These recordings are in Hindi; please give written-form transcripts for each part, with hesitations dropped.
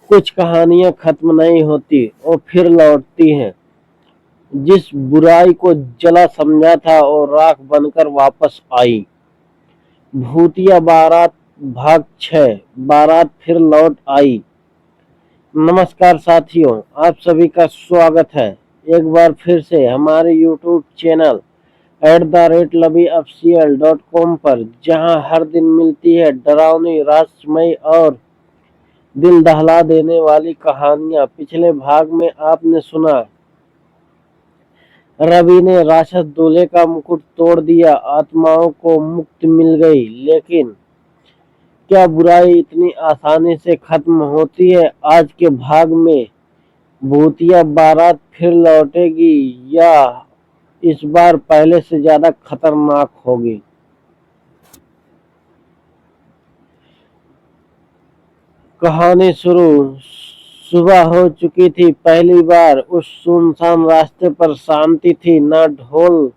कुछ कहानियां खत्म नहीं होती और फिर लौटती हैं। जिस बुराई को जला समझा था और राख बनकर वापस आई। भूतिया बारात भाग 6। बारात फिर लौट आई। नमस्कार साथियों, आप सभी का स्वागत है एक बार फिर से हमारे यूट्यूब चैनल @LoveYOurOfficial.com पर, जहां हर दिन मिलती है डरावनी, रहस्यमयी और दिल दहला देने वाली कहानियां। पिछले भाग में आपने सुना, रवि ने राक्षस दूल्हे का मुकुट तोड़ दिया, आत्माओं को मुक्ति मिल गई। लेकिन क्या बुराई इतनी आसानी से खत्म होती है? आज के भाग में भूतिया बारात फिर लौटेगी या इस बार पहले से ज्यादा खतरनाक होगी? कहानी शुरू। सुबह हो चुकी थी। पहली बार उस सुनसान रास्ते पर शांति थी। न ढोल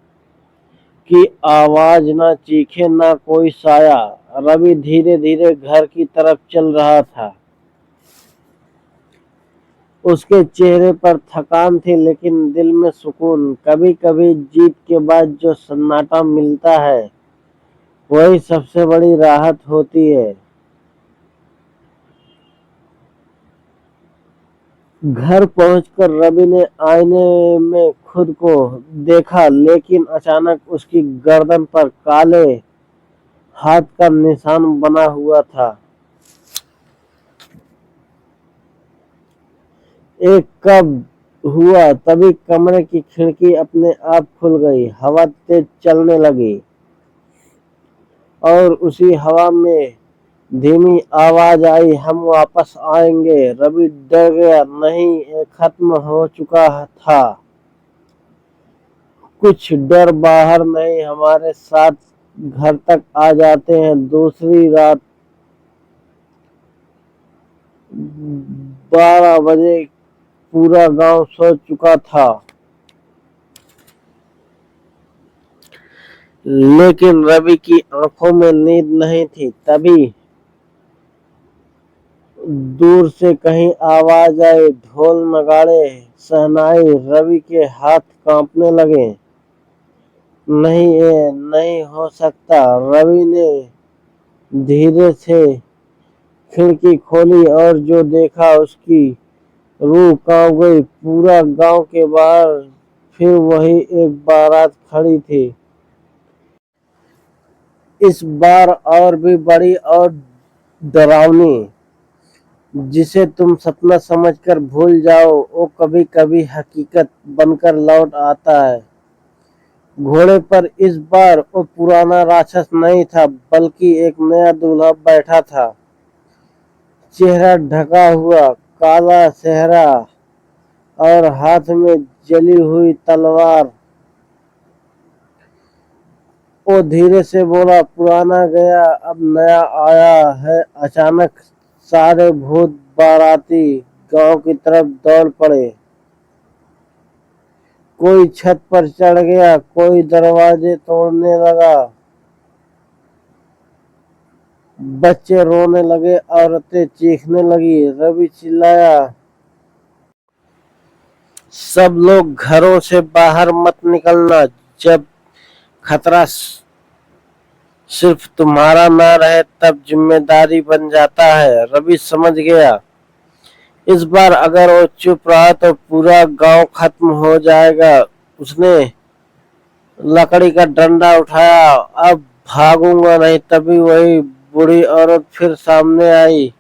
की आवाज, न चीखे, न कोई साया। रवि धीरे धीरे घर की तरफ चल रहा था। उसके चेहरे पर थकान थी, लेकिन दिल में सुकून। कभी कभी जीत के बाद जो सन्नाटा मिलता है, वही सबसे बड़ी राहत होती है। घर पहुंचकर रवि ने आईने में खुद को देखा, लेकिन अचानक उसकी गर्दन पर काले हाथ का निशान बना हुआ था। एक कब हुआ, तभी कमरे की खिड़की अपने आप खुल गई। हवा तेज चलने लगी और उसी हवा में धीमी आवाज आई, हम वापस आएंगे। रवि डर गया। नहीं, ये खत्म हो चुका था। कुछ डर बाहर नहीं, हमारे साथ घर तक आ जाते हैं। दूसरी रात 12 बजे पूरा गांव सो चुका था, लेकिन रवि की आंखों में नींद नहीं थी। तभी दूर से कहीं आवाज आई, ढोल, नगाड़े, शहनाई। रवि के हाथ कांपने लगे। नहीं, ये नहीं हो सकता। रवि ने धीरे से खिड़की खोली और जो देखा, उसकी रूह कांप गई। पूरा गांव के बाहर फिर वही एक बारात खड़ी थी। इस बार और भी बड़ी और डरावनी। जिसे तुम सपना समझकर भूल जाओ, वो कभी कभी हकीकत बनकर लौट आता है। घोड़े पर इस बार वो पुराना राक्षस नहीं था, बल्कि एक नया दूल्हा बैठा था। चेहरा ढका हुआ, काला चेहरा और हाथ में जली हुई तलवार। वो धीरे से बोला, पुराना गया, अब नया आया है। अचानक सारे भूत बाराती गांव की तरफ दौड़ पड़े। कोई छत पर चढ़ गया, कोई दरवाजे तोड़ने लगा। बच्चे रोने लगे, औरतें चीखने लगी। रवि चिल्लाया, सब लोग घरों से बाहर मत निकलना। जब खतरा सिर्फ तुम्हारा ना रहे, तब जिम्मेदारी बन जाता है। रवि समझ गया, इस बार अगर वो चुप रहा तो पूरा गांव खत्म हो जाएगा। उसने लकड़ी का डंडा उठाया, अब भागूंगा नहीं। तभी वही बूढ़ी औरत फिर सामने आई,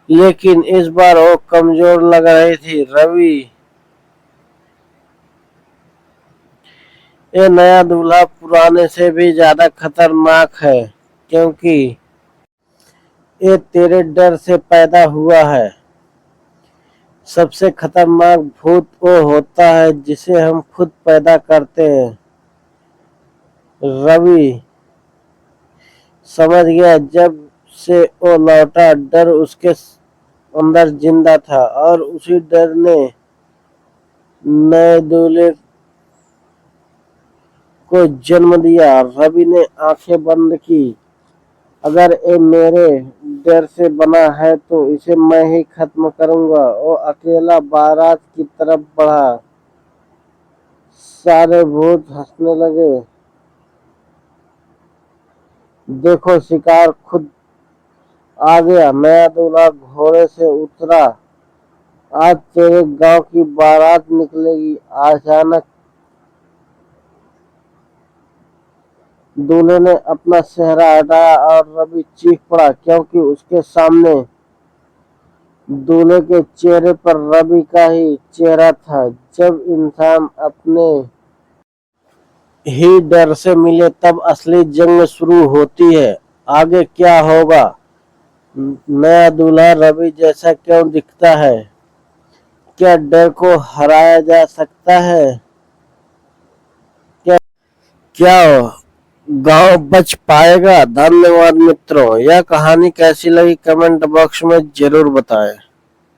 लेकिन इस बार वो कमजोर लग रही थी। रवि, ये नया दूल्हा पुराने से भी ज्यादा खतरनाक है, क्योंकि ये तेरे डर से पैदा हुआ है। सबसे खतरनाक भूत वो होता है जिसे हम खुद पैदा करते हैं। रवि समझ गया, जब से वो लौटा, डर उसके अंदर जिंदा था और उसी डर ने नए दूल्हे को जन्म दिया। रवि ने आंखें बंद की अगर ये मेरे डर से बना है तो इसे मैं ही खत्म करूंगा। वो अकेला बारात की तरफ बढ़ा। सारे भूत हंसने लगे। देखो शिकार खुद आ गया। नया दूल्हा घोड़े से उतरा। आज तेरे गांव की बारात निकलेगी। अचानक दूल्हे ने अपना सेहरा हटाया और रवि चीख पड़ा, क्योंकि उसके सामने दूल्हे के चेहरे पर रवि का ही चेहरा था। जब इंसान अपने ही डर से मिले तब असली जंग शुरू होती है। आगे क्या होगा? नया दूल्हा रवि जैसा क्यों दिखता है? क्या डर को हराया जा सकता है? क्या क्या गांव बच पाएगा? धन्यवाद मित्रों। यह कहानी कैसी लगी कमेंट बॉक्स में जरूर बताएं।